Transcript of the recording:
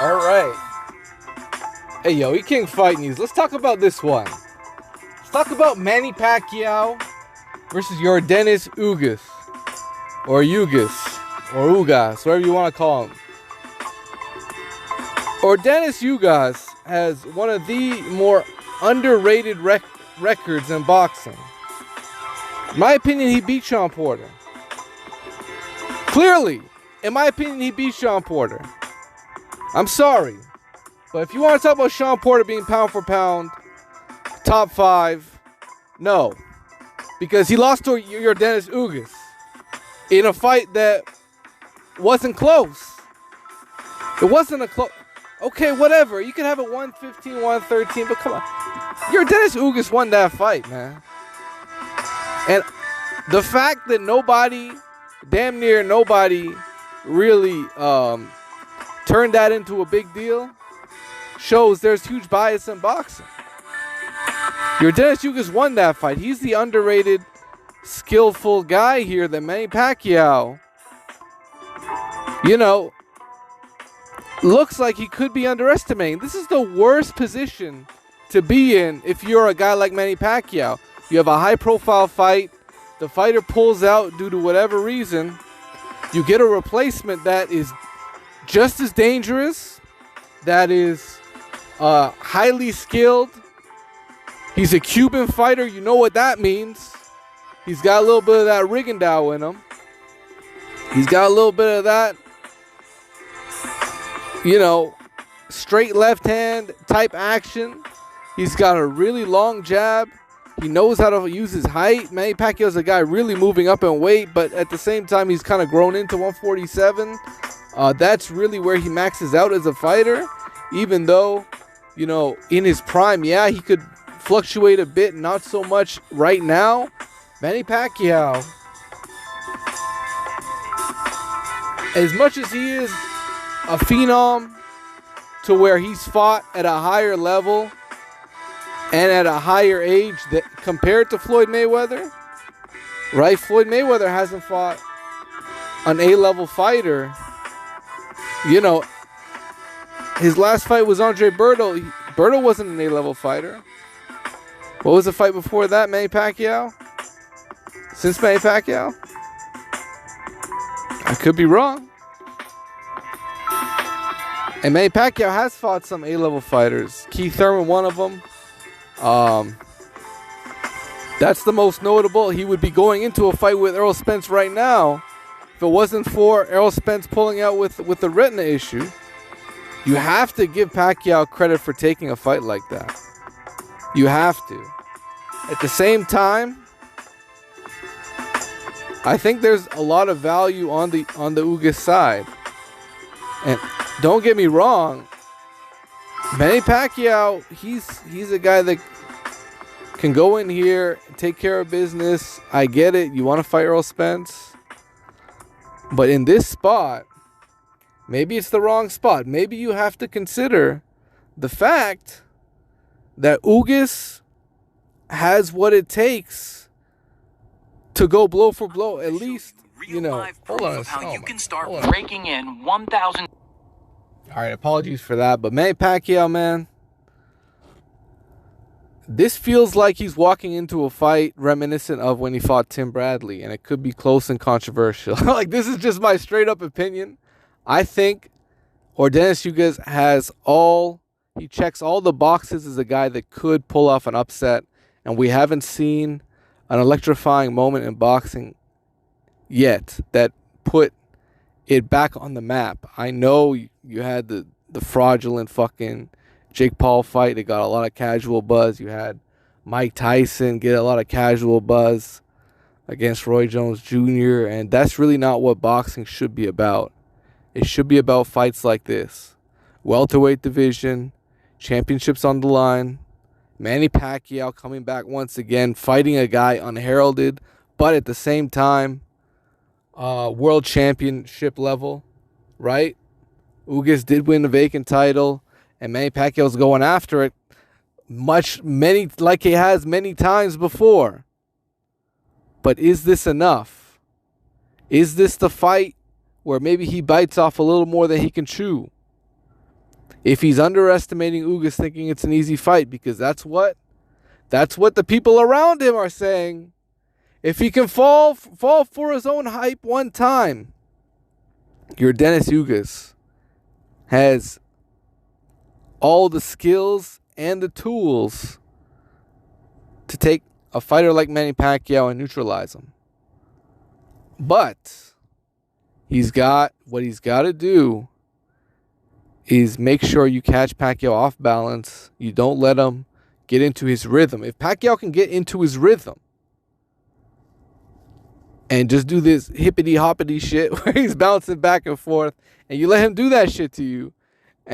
All right. Hey, yo, we King Fight News. Let's talk about this one. Let's talk about Manny Pacquiao versus Yordenis Ugas. Or Ugas. Or Ugas, whatever you want to call him. Yordenis Ugas has one of the more underrated records in boxing. In my opinion, he beat Sean Porter. Clearly, in my opinion, he beat Sean Porter. I'm sorry. But if you want to talk about Sean Porter being pound for pound, top 5, no. Because he lost to Yordenis Ugas in a fight that wasn't close. It wasn't a close... Okay, whatever. You can have it 115, 113, but come on. Yordenis Ugas won that fight, man. And the fact that nobody, damn near nobody, really turned that into a big deal shows there's huge bias in boxing. Yordenis Ugas won that fight. He's the underrated, skillful guy here that Manny Pacquiao, looks like he could be underestimating. This is the worst position to be in if you're a guy like Manny Pacquiao. You have a high-profile fight. The fighter pulls out due to whatever reason. You get a replacement that is just as dangerous, that is highly skilled. He's a Cuban fighter. You know what that means. He's got a little bit of that Rigondeaux in him. He's got a little bit of that, straight left hand type action. He's got a really long jab. He knows how to use his height. Manny Pacquiao's a guy really moving up in weight, but at the same time, he's kind of grown into 147. That's really where he maxes out as a fighter, even though, in his prime, yeah, he could fluctuate a bit, not so much right now. Manny Pacquiao, as much as he is a phenom to where he's fought at a higher level and at a higher age that compared to Floyd Mayweather, right? Floyd Mayweather hasn't fought an A-level fighter. His last fight was Andre Berto. Berto wasn't an A-level fighter. What was the fight before that? Manny Pacquiao? Since Manny Pacquiao? I could be wrong. And Manny Pacquiao has fought some A-level fighters. Keith Thurman, one of them. That's the most notable. He would be going into a fight with Errol Spence right now if it wasn't for Errol Spence pulling out with the retina issue. You have to give Pacquiao credit for taking a fight like that. You have to. At the same time, I think there's a lot of value on the Ugas side. And don't get me wrong, Manny Pacquiao, he's a guy that can go in here and take care of business. I get it. You want to fight Errol Spence. But in this spot, maybe it's the wrong spot. Maybe you have to consider the fact that Ugas has what it takes to go blow for blow. At least, hold on. How you can start raking in 1,000. All right, apologies for that. But Manny Pacquiao, man, this feels like he's walking into a fight reminiscent of when he fought Tim Bradley, and it could be close and controversial. This is just my straight up opinion. I think Yordenis Ugas he checks all the boxes as a guy that could pull off an upset, and we haven't seen an electrifying moment in boxing yet that put it back on the map. I know you had the fraudulent fucking Jake Paul fight. It got a lot of casual buzz. You had Mike Tyson get a lot of casual buzz against Roy Jones Jr., and that's really not what boxing should be about. It should be about fights like this. Welterweight division, championships on the line, Manny Pacquiao coming back once again, fighting a guy unheralded, but at the same time, world championship level, right? Ugas did win the vacant title, and Manny Pacquiao's going after it like he has many times before. But is this enough? Is this the fight where maybe he bites off a little more than he can chew? if he's underestimating Ugas, thinking it's an easy fight, because that's what the people around him are saying. If he can fall for his own hype one time, Yordenis Ugas has all the skills and the tools to take a fighter like Manny Pacquiao and neutralize him. But what he's got to do is make sure you catch Pacquiao off balance. You don't let him get into his rhythm. If Pacquiao can get into his rhythm and just do this hippity hoppity shit where he's bouncing back and forth, and you let him do that shit to you,